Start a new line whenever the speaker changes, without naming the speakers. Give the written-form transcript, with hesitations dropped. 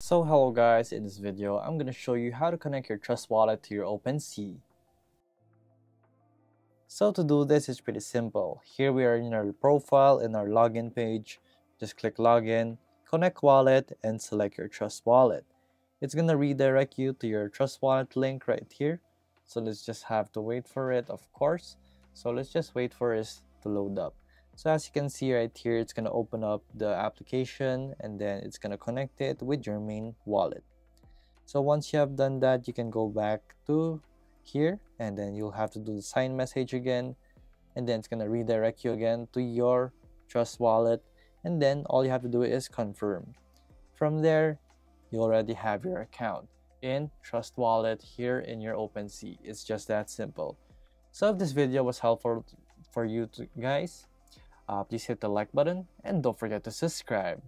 So hello guys, in this video I'm going to show you how to connect your Trust wallet to your OpenSea. So to do this is pretty simple. Here we are in our profile in our login page. Just click login, connect wallet, and select your Trust wallet. It's going to redirect you to your Trust wallet link right here. So let's just have to wait for it, of course. So let's just wait for it to load up. So as you can see right here, it's going to open up the application and then it's going to connect it with your main wallet. So once you have done that, you can go back to here and then you'll have to do the sign message again, and then it's going to redirect you again to your Trust wallet, and then all you have to do is confirm. From there, you already have your account in Trust wallet here in your OpenSea. It's just that simple. So if this video was helpful for you guys, please hit the like button and don't forget to subscribe.